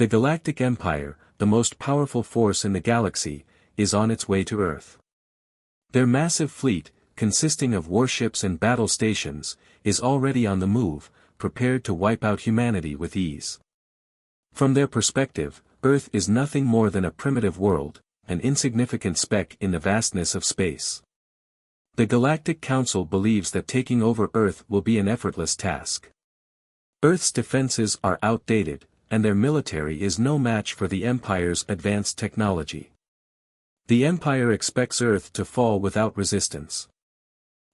The Galactic Empire, the most powerful force in the galaxy, is on its way to Earth. Their massive fleet, consisting of warships and battle stations, is already on the move, prepared to wipe out humanity with ease. From their perspective, Earth is nothing more than a primitive world, an insignificant speck in the vastness of space. The Galactic Council believes that taking over Earth will be an effortless task. Earth's defenses are outdated, and their military is no match for the Empire's advanced technology. The Empire expects Earth to fall without resistance.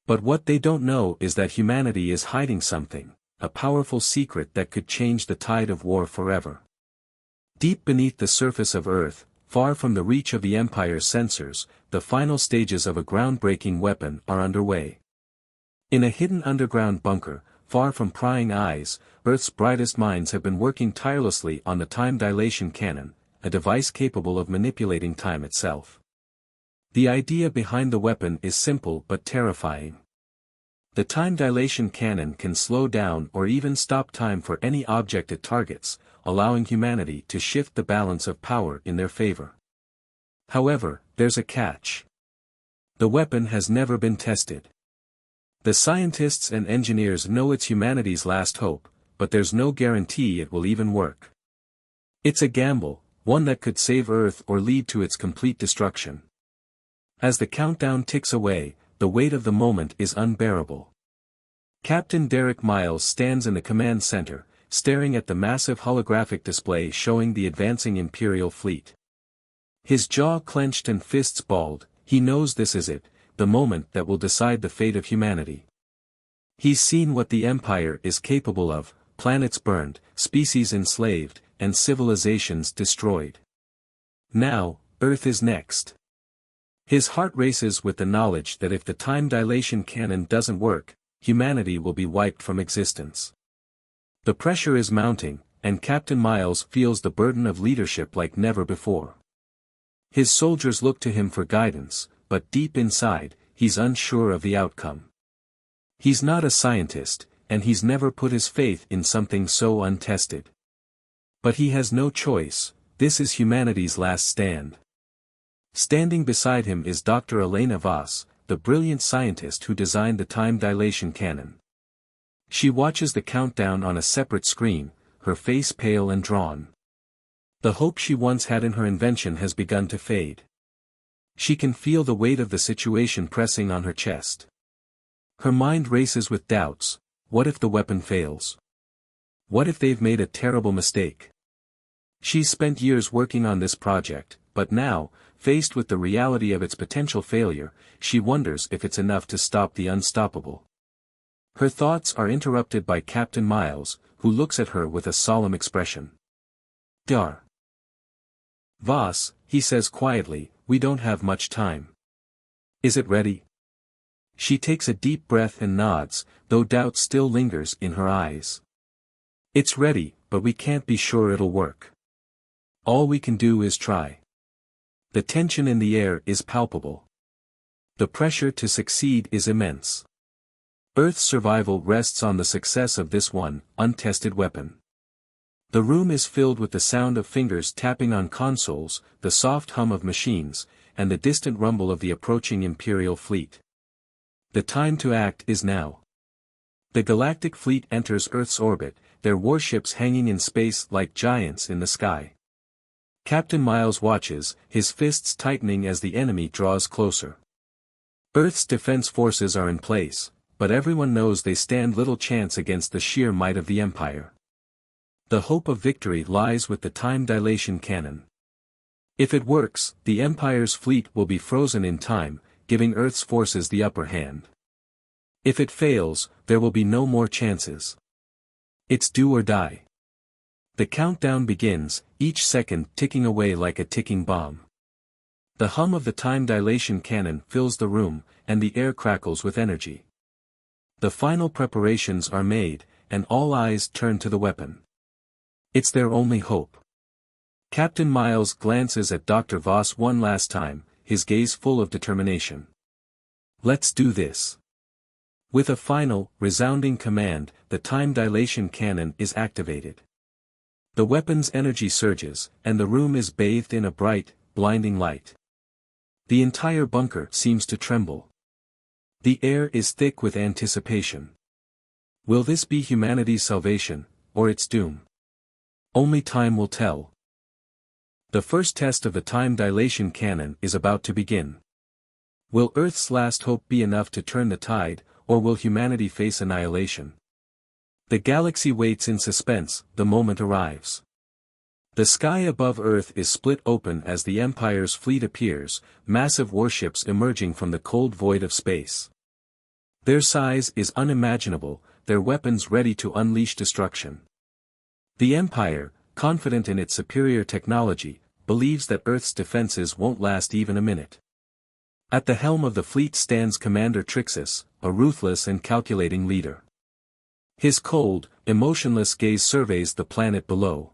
But what they don't know is that humanity is hiding something, a powerful secret that could change the tide of war forever. Deep beneath the surface of Earth, far from the reach of the Empire's sensors, the final stages of a groundbreaking weapon are underway. In a hidden underground bunker, far from prying eyes, Earth's brightest minds have been working tirelessly on the time dilation cannon, a device capable of manipulating time itself. The idea behind the weapon is simple but terrifying. The time dilation cannon can slow down or even stop time for any object it targets, allowing humanity to shift the balance of power in their favor. However, there's a catch. The weapon has never been tested. The scientists and engineers know it's humanity's last hope, but there's no guarantee it will even work. It's a gamble, one that could save Earth or lead to its complete destruction. As the countdown ticks away, the weight of the moment is unbearable. Captain Derek Miles stands in the command center, staring at the massive holographic display showing the advancing Imperial fleet. His jaw clenched and fists balled, he knows this is it, the moment that will decide the fate of humanity. He's seen what the Empire is capable of, planets burned, species enslaved, and civilizations destroyed. Now, Earth is next. His heart races with the knowledge that if the time dilation cannon doesn't work, humanity will be wiped from existence. The pressure is mounting, and Captain Miles feels the burden of leadership like never before. His soldiers look to him for guidance, but deep inside, he's unsure of the outcome. He's not a scientist, and he's never put his faith in something so untested. But he has no choice, this is humanity's last stand. Standing beside him is Dr. Elena Voss, the brilliant scientist who designed the time dilation cannon. She watches the countdown on a separate screen, her face pale and drawn. The hope she once had in her invention has begun to fade. She can feel the weight of the situation pressing on her chest. Her mind races with doubts. What if the weapon fails? What if they've made a terrible mistake? She's spent years working on this project, but now, faced with the reality of its potential failure, she wonders if it's enough to stop the unstoppable. Her thoughts are interrupted by Captain Miles, who looks at her with a solemn expression. Dar. Voss, he says quietly, we don't have much time. Is it ready? She takes a deep breath and nods, though doubt still lingers in her eyes. It's ready, but we can't be sure it'll work. All we can do is try. The tension in the air is palpable. The pressure to succeed is immense. Earth's survival rests on the success of this one, untested weapon. The room is filled with the sound of fingers tapping on consoles, the soft hum of machines, and the distant rumble of the approaching Imperial fleet. The time to act is now. The Galactic fleet enters Earth's orbit, their warships hanging in space like giants in the sky. Captain Miles watches, his fists tightening as the enemy draws closer. Earth's defense forces are in place, but everyone knows they stand little chance against the sheer might of the Empire. The hope of victory lies with the time dilation cannon. If it works, the Empire's fleet will be frozen in time, giving Earth's forces the upper hand. If it fails, there will be no more chances. It's do or die. The countdown begins, each second ticking away like a ticking bomb. The hum of the time dilation cannon fills the room, and the air crackles with energy. The final preparations are made, and all eyes turn to the weapon. It's their only hope. Captain Miles glances at Dr. Voss one last time, his gaze full of determination. Let's do this. With a final, resounding command, the time dilation cannon is activated. The weapon's energy surges, and the room is bathed in a bright, blinding light. The entire bunker seems to tremble. The air is thick with anticipation. Will this be humanity's salvation, or its doom? Only time will tell. The first test of the time dilation cannon is about to begin. Will Earth's last hope be enough to turn the tide, or will humanity face annihilation? The galaxy waits in suspense, the moment arrives. The sky above Earth is split open as the Empire's fleet appears, massive warships emerging from the cold void of space. Their size is unimaginable, their weapons ready to unleash destruction. The Empire, confident in its superior technology, believes that Earth's defenses won't last even a minute. At the helm of the fleet stands Commander Trixus, a ruthless and calculating leader. His cold, emotionless gaze surveys the planet below.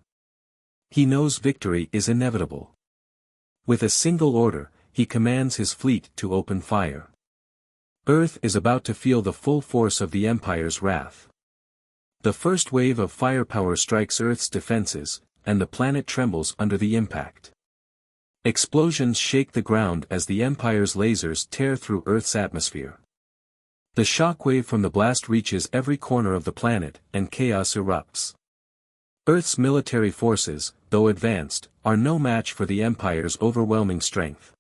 He knows victory is inevitable. With a single order, he commands his fleet to open fire. Earth is about to feel the full force of the Empire's wrath. The first wave of firepower strikes Earth's defenses, and the planet trembles under the impact. Explosions shake the ground as the Empire's lasers tear through Earth's atmosphere. The shockwave from the blast reaches every corner of the planet, and chaos erupts. Earth's military forces, though advanced, are no match for the Empire's overwhelming strength.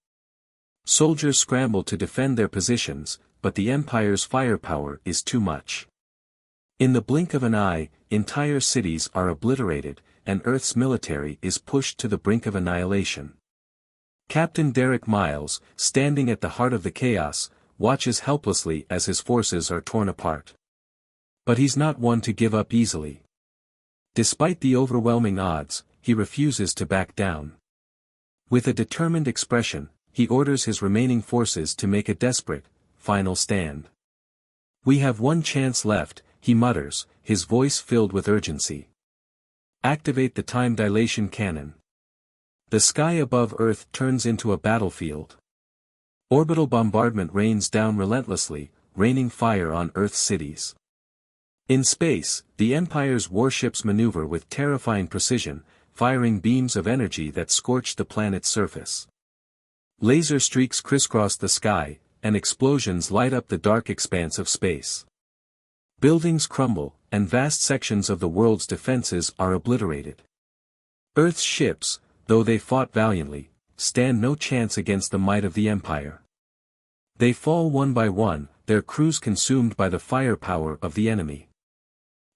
Soldiers scramble to defend their positions, but the Empire's firepower is too much. In the blink of an eye, entire cities are obliterated, and Earth's military is pushed to the brink of annihilation. Captain Derek Miles, standing at the heart of the chaos, watches helplessly as his forces are torn apart. But he's not one to give up easily. Despite the overwhelming odds, he refuses to back down. With a determined expression, he orders his remaining forces to make a desperate, final stand. "We have one chance left," he mutters, his voice filled with urgency. "Activate the time dilation cannon." The sky above Earth turns into a battlefield. Orbital bombardment rains down relentlessly, raining fire on Earth's cities. In space, the Empire's warships maneuver with terrifying precision, firing beams of energy that scorch the planet's surface. Laser streaks crisscross the sky, and explosions light up the dark expanse of space. Buildings crumble, and vast sections of the world's defenses are obliterated. Earth's ships, though they fought valiantly, stand no chance against the might of the Empire. They fall one by one, their crews consumed by the firepower of the enemy.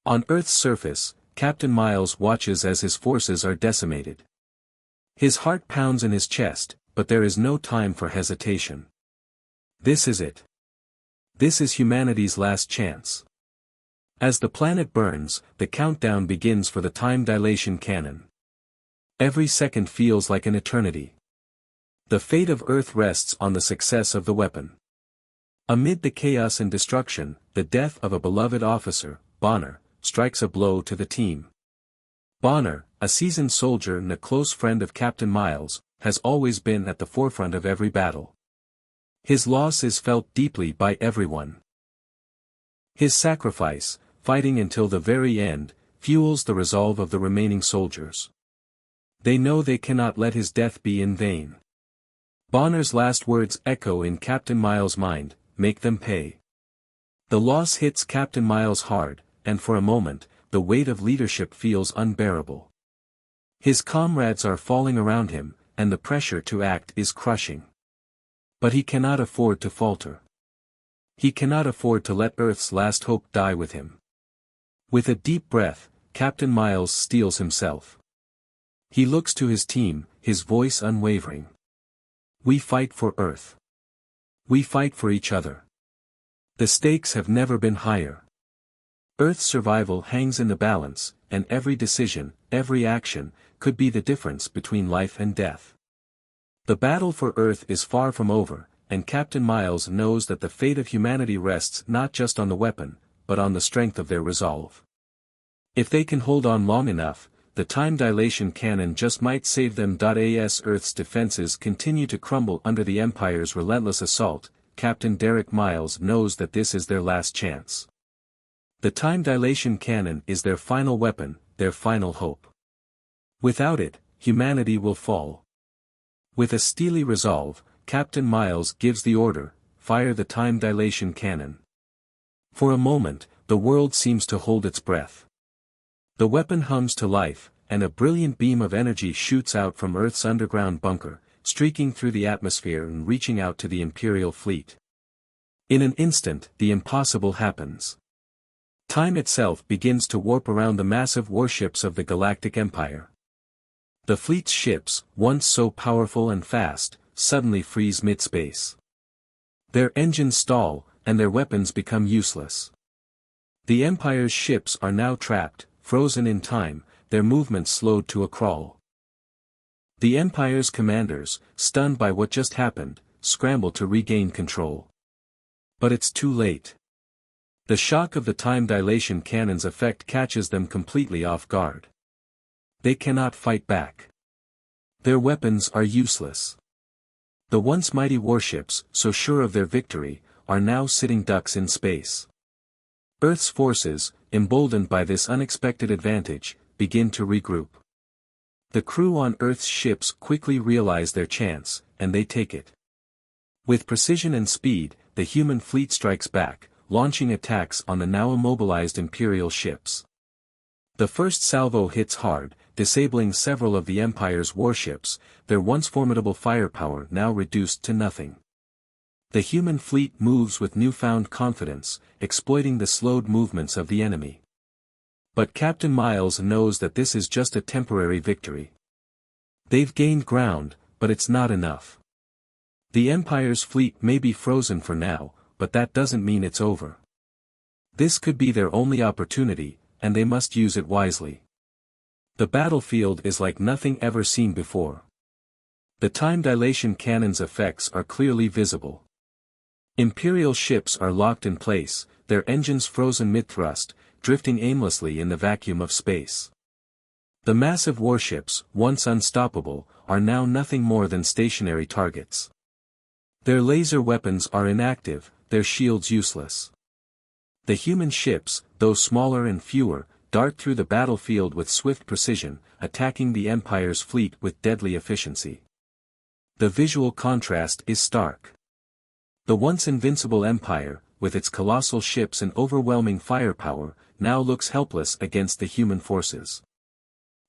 On Earth's surface, Captain Miles watches as his forces are decimated. His heart pounds in his chest, but there is no time for hesitation. This is it. This is humanity's last chance. As the planet burns, the countdown begins for the time dilation cannon. Every second feels like an eternity. The fate of Earth rests on the success of the weapon. Amid the chaos and destruction, the death of a beloved officer, Bonner, strikes a blow to the team. Bonner, a seasoned soldier and a close friend of Captain Miles, has always been at the forefront of every battle. His loss is felt deeply by everyone. His sacrifice, fighting until the very end, fuels the resolve of the remaining soldiers. They know they cannot let his death be in vain. Bonner's last words echo in Captain Miles' mind, "Make them pay." The loss hits Captain Miles hard, and for a moment, the weight of leadership feels unbearable. His comrades are falling around him, and the pressure to act is crushing. But he cannot afford to falter. He cannot afford to let Earth's last hope die with him. With a deep breath, Captain Miles steels himself. He looks to his team, his voice unwavering. "We fight for Earth. We fight for each other. The stakes have never been higher. Earth's survival hangs in the balance, and every decision, every action, could be the difference between life and death." The battle for Earth is far from over, and Captain Miles knows that the fate of humanity rests not just on the weapon, but on the strength of their resolve. If they can hold on long enough, the time dilation cannon just might save them. As Earth's defenses continue to crumble under the Empire's relentless assault, Captain Derek Miles knows that this is their last chance. The time dilation cannon is their final weapon, their final hope. Without it, humanity will fall. With a steely resolve, Captain Miles gives the order, fire the time dilation cannon. For a moment, the world seems to hold its breath. The weapon hums to life, and a brilliant beam of energy shoots out from Earth's underground bunker, streaking through the atmosphere and reaching out to the Imperial fleet. In an instant, the impossible happens. Time itself begins to warp around the massive warships of the Galactic Empire. The fleet's ships, once so powerful and fast, suddenly freeze mid-space. Their engines stall, and their weapons become useless. The Empire's ships are now trapped, frozen in time, their movements slowed to a crawl. The Empire's commanders, stunned by what just happened, scramble to regain control. But it's too late. The shock of the time dilation cannon's effect catches them completely off guard. They cannot fight back. Their weapons are useless. The once mighty warships, so sure of their victory, are now sitting ducks in space. Earth's forces, emboldened by this unexpected advantage, begin to regroup. The crew on Earth's ships quickly realize their chance, and they take it. With precision and speed, the human fleet strikes back, launching attacks on the now immobilized Imperial ships. The first salvo hits hard, disabling several of the Empire's warships, their once formidable firepower now reduced to nothing. The human fleet moves with newfound confidence, exploiting the slowed movements of the enemy. But Captain Miles knows that this is just a temporary victory. They've gained ground, but it's not enough. The Empire's fleet may be frozen for now, but that doesn't mean it's over. This could be their only opportunity, and they must use it wisely. The battlefield is like nothing ever seen before. The time dilation cannon's effects are clearly visible. Imperial ships are locked in place, their engines frozen mid-thrust, drifting aimlessly in the vacuum of space. The massive warships, once unstoppable, are now nothing more than stationary targets. Their laser weapons are inactive, their shields useless. The human ships, though smaller and fewer, dart through the battlefield with swift precision, attacking the Empire's fleet with deadly efficiency. The visual contrast is stark. The once invincible Empire, with its colossal ships and overwhelming firepower, now looks helpless against the human forces.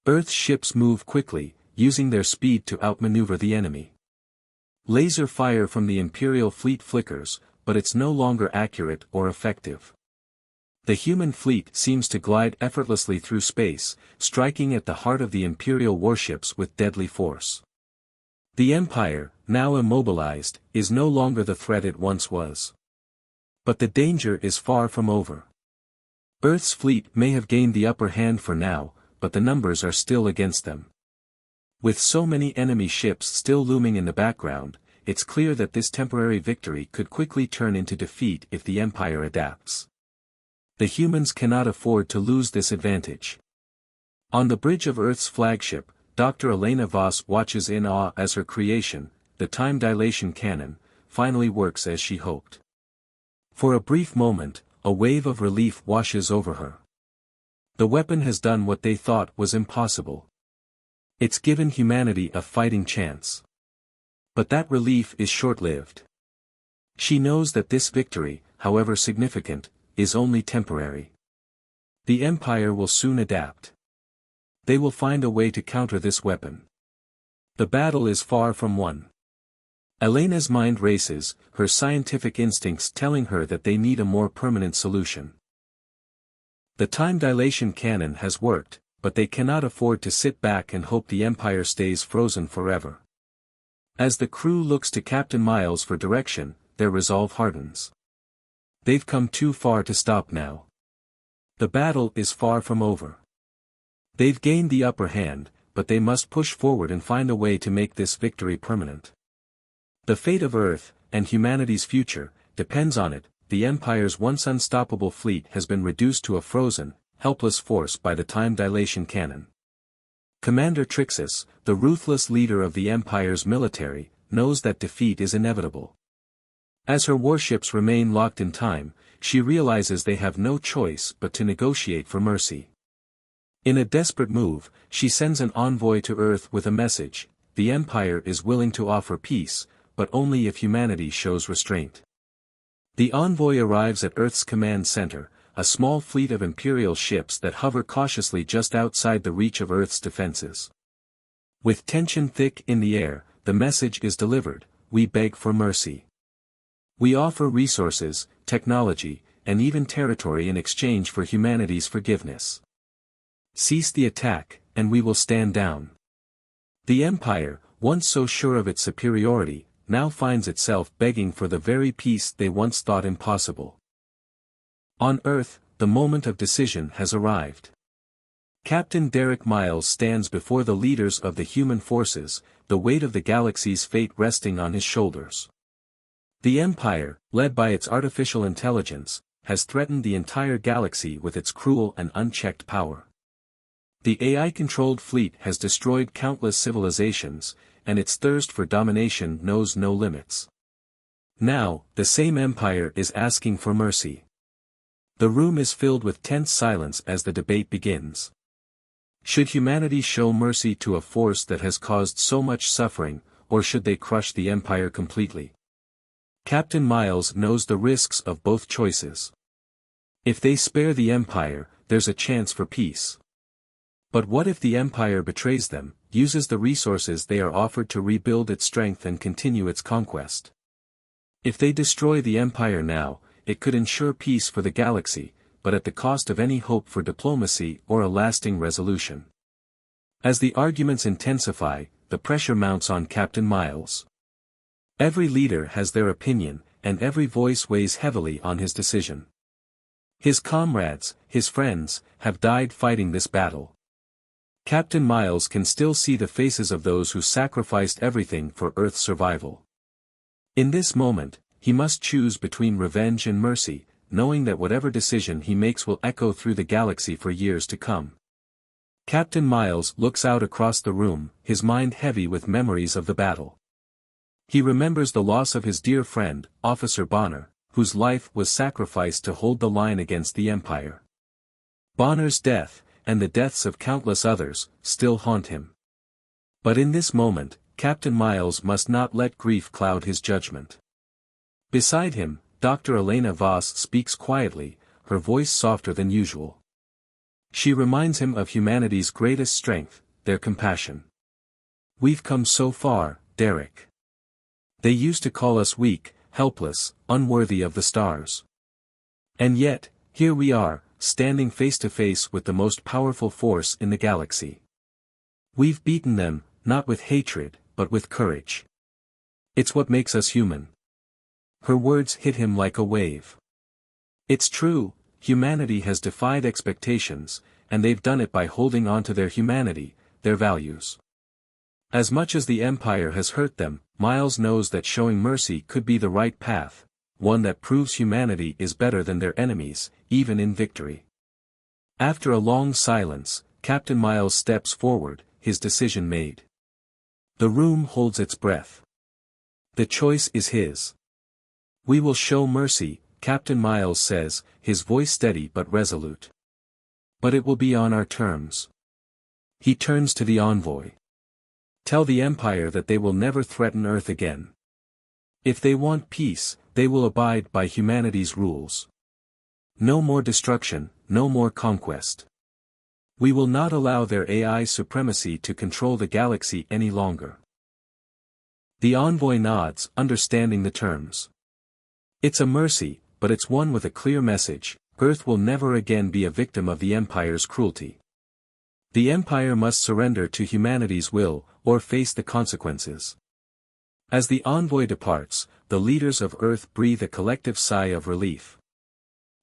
Earth's ships move quickly, using their speed to outmaneuver the enemy. Laser fire from the Imperial fleet flickers, but it's no longer accurate or effective. The human fleet seems to glide effortlessly through space, striking at the heart of the Imperial warships with deadly force. The Empire, now immobilized, is no longer the threat it once was. But the danger is far from over. Earth's fleet may have gained the upper hand for now, but the numbers are still against them. With so many enemy ships still looming in the background, it's clear that this temporary victory could quickly turn into defeat if the Empire adapts. The humans cannot afford to lose this advantage. On the bridge of Earth's flagship, Dr. Elena Voss watches in awe as her creation, the time dilation cannon, finally works as she hoped. For a brief moment, a wave of relief washes over her. The weapon has done what they thought was impossible. It's given humanity a fighting chance. But that relief is short-lived. She knows that this victory, however significant, is only temporary. The Empire will soon adapt. They will find a way to counter this weapon. The battle is far from won. Elena's mind races, her scientific instincts telling her that they need a more permanent solution. The time dilation cannon has worked, but they cannot afford to sit back and hope the Empire stays frozen forever. As the crew looks to Captain Miles for direction, their resolve hardens. They've come too far to stop now. The battle is far from over. They've gained the upper hand, but they must push forward and find a way to make this victory permanent. The fate of Earth, and humanity's future, depends on it. The Empire's once unstoppable fleet has been reduced to a frozen, helpless force by the time dilation cannon. Commander Trixis, the ruthless leader of the Empire's military, knows that defeat is inevitable. As her warships remain locked in time, she realizes they have no choice but to negotiate for mercy. In a desperate move, she sends an envoy to Earth with a message: the Empire is willing to offer peace, but only if humanity shows restraint. The envoy arrives at Earth's command center, a small fleet of Imperial ships that hover cautiously just outside the reach of Earth's defenses. With tension thick in the air, the message is delivered: we beg for mercy. We offer resources, technology, and even territory in exchange for humanity's forgiveness. Cease the attack, and we will stand down. The Empire, once so sure of its superiority, now finds itself begging for the very peace they once thought impossible. On Earth, the moment of decision has arrived. Captain Derek Miles stands before the leaders of the human forces, the weight of the galaxy's fate resting on his shoulders. The Empire, led by its artificial intelligence, has threatened the entire galaxy with its cruel and unchecked power. The AI-controlled fleet has destroyed countless civilizations, and its thirst for domination knows no limits. Now, the same Empire is asking for mercy. The room is filled with tense silence as the debate begins. Should humanity show mercy to a force that has caused so much suffering, or should they crush the Empire completely? Captain Miles knows the risks of both choices. If they spare the Empire, there's a chance for peace. But what if the Empire betrays them, uses the resources they are offered to rebuild its strength and continue its conquest? If they destroy the Empire now, it could ensure peace for the galaxy, but at the cost of any hope for diplomacy or a lasting resolution. As the arguments intensify, the pressure mounts on Captain Miles. Every leader has their opinion, and every voice weighs heavily on his decision. His comrades, his friends, have died fighting this battle. Captain Miles can still see the faces of those who sacrificed everything for Earth's survival. In this moment, he must choose between revenge and mercy, knowing that whatever decision he makes will echo through the galaxy for years to come. Captain Miles looks out across the room, his mind heavy with memories of the battle. He remembers the loss of his dear friend, Officer Bonner, whose life was sacrificed to hold the line against the Empire. Bonner's death, and the deaths of countless others, still haunt him. But in this moment, Captain Miles must not let grief cloud his judgment. Beside him, Dr. Elena Voss speaks quietly, her voice softer than usual. She reminds him of humanity's greatest strength, their compassion. We've come so far, Derek. They used to call us weak, helpless, unworthy of the stars. And yet, here we are, standing face to face with the most powerful force in the galaxy. We've beaten them, not with hatred, but with courage. It's what makes us human. Her words hit him like a wave. It's true, humanity has defied expectations, and they've done it by holding on to their humanity, their values. As much as the Empire has hurt them, Miles knows that showing mercy could be the right path, one that proves humanity is better than their enemies, even in victory. After a long silence, Captain Miles steps forward, his decision made. The room holds its breath. The choice is his. We will show mercy, Captain Miles says, his voice steady but resolute. But it will be on our terms. He turns to the envoy. Tell the Empire that they will never threaten Earth again. If they want peace, they will abide by humanity's rules. No more destruction, no more conquest. We will not allow their AI supremacy to control the galaxy any longer. The envoy nods, understanding the terms. It's a mercy, but it's one with a clear message: Earth will never again be a victim of the Empire's cruelty. The Empire must surrender to humanity's will, or face the consequences. As the envoy departs, the leaders of Earth breathe a collective sigh of relief.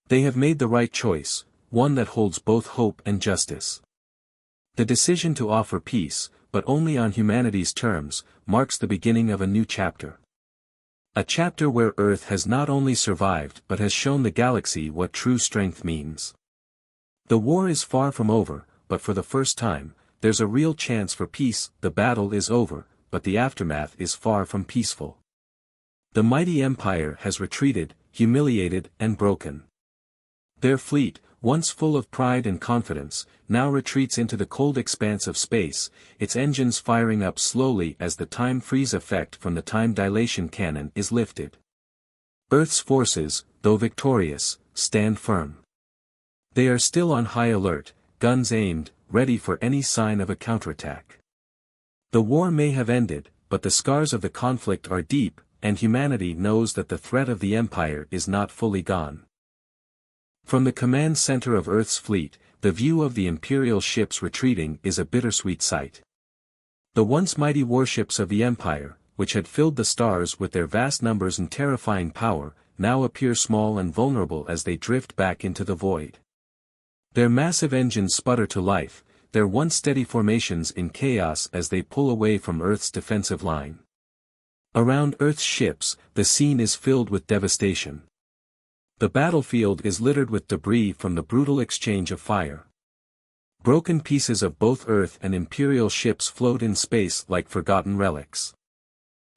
They have made the right choice, one that holds both hope and justice. The decision to offer peace, but only on humanity's terms, marks the beginning of a new chapter. A chapter where Earth has not only survived but has shown the galaxy what true strength means. The war is far from over, but for the first time, there's a real chance for peace. The battle is over, but the aftermath is far from peaceful. The mighty Empire has retreated, humiliated and broken. Their fleet, once full of pride and confidence, now retreats into the cold expanse of space, its engines firing up slowly as the time freeze effect from the time dilation cannon is lifted. Earth's forces, though victorious, stand firm. They are still on high alert, guns aimed, ready for any sign of a counterattack. The war may have ended, but the scars of the conflict are deep, and humanity knows that the threat of the Empire is not fully gone. From the command center of Earth's fleet, the view of the Imperial ships retreating is a bittersweet sight. The once mighty warships of the Empire, which had filled the stars with their vast numbers and terrifying power, now appear small and vulnerable as they drift back into the void. Their massive engines sputter to life, their once steady formations in chaos as they pull away from Earth's defensive line. Around Earth's ships, the scene is filled with devastation. The battlefield is littered with debris from the brutal exchange of fire. Broken pieces of both Earth and Imperial ships float in space like forgotten relics.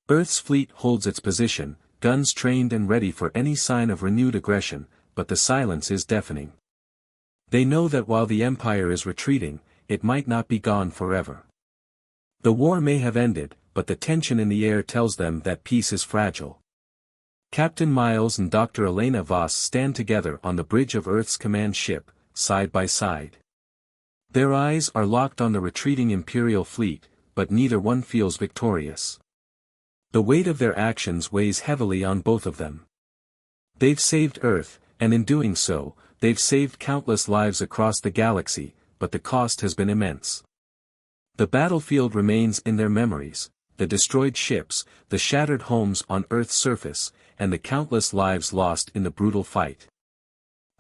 Earth's fleet holds its position, guns trained and ready for any sign of renewed aggression, but the silence is deafening. They know that while the Empire is retreating, it might not be gone forever. The war may have ended, but the tension in the air tells them that peace is fragile. Captain Miles and Dr. Elena Voss stand together on the bridge of Earth's command ship, side by side. Their eyes are locked on the retreating Imperial fleet, but neither one feels victorious. The weight of their actions weighs heavily on both of them. They've saved Earth, and in doing so, they've saved countless lives across the galaxy, but the cost has been immense. The battlefield remains in their memories, the destroyed ships, the shattered homes on Earth's surface, and the countless lives lost in the brutal fight.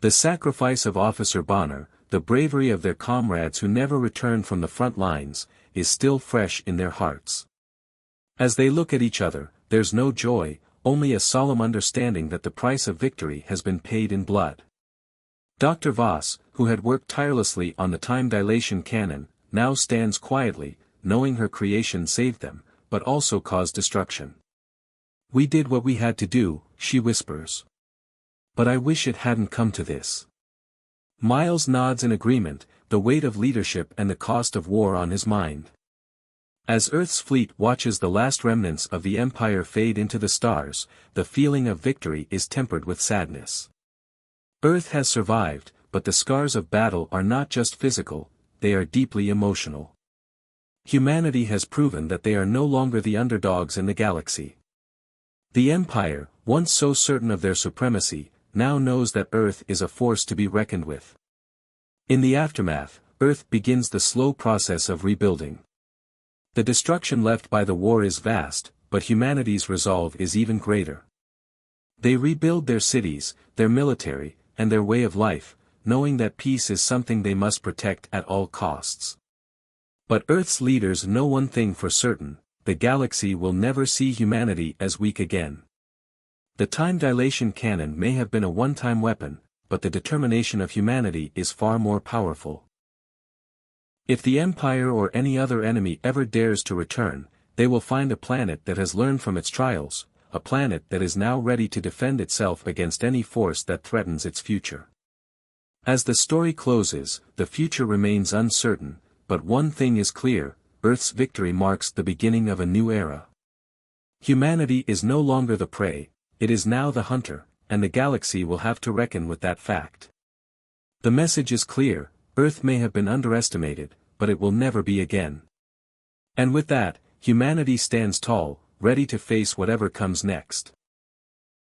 The sacrifice of Officer Bonner, the bravery of their comrades who never returned from the front lines, is still fresh in their hearts. As they look at each other, there's no joy, only a solemn understanding that the price of victory has been paid in blood. Dr. Voss, who had worked tirelessly on the time dilation cannon, now stands quietly, knowing her creation saved them, but also caused destruction. "We did what we had to do," she whispers. "But I wish it hadn't come to this." Miles nods in agreement, the weight of leadership and the cost of war on his mind. As Earth's fleet watches the last remnants of the Empire fade into the stars, the feeling of victory is tempered with sadness. Earth has survived, but the scars of battle are not just physical, they are deeply emotional. Humanity has proven that they are no longer the underdogs in the galaxy. The Empire, once so certain of their supremacy, now knows that Earth is a force to be reckoned with. In the aftermath, Earth begins the slow process of rebuilding. The destruction left by the war is vast, but humanity's resolve is even greater. They rebuild their cities, their military, and their way of life, knowing that peace is something they must protect at all costs. But Earth's leaders know one thing for certain: the galaxy will never see humanity as weak again. The time dilation cannon may have been a one-time weapon, but the determination of humanity is far more powerful. If the Empire or any other enemy ever dares to return, they will find a planet that has learned from its trials, a planet that is now ready to defend itself against any force that threatens its future. As the story closes, the future remains uncertain, but one thing is clear: Earth's victory marks the beginning of a new era. Humanity is no longer the prey, it is now the hunter, and the galaxy will have to reckon with that fact. The message is clear: Earth may have been underestimated, but it will never be again. And with that, humanity stands tall, ready to face whatever comes next.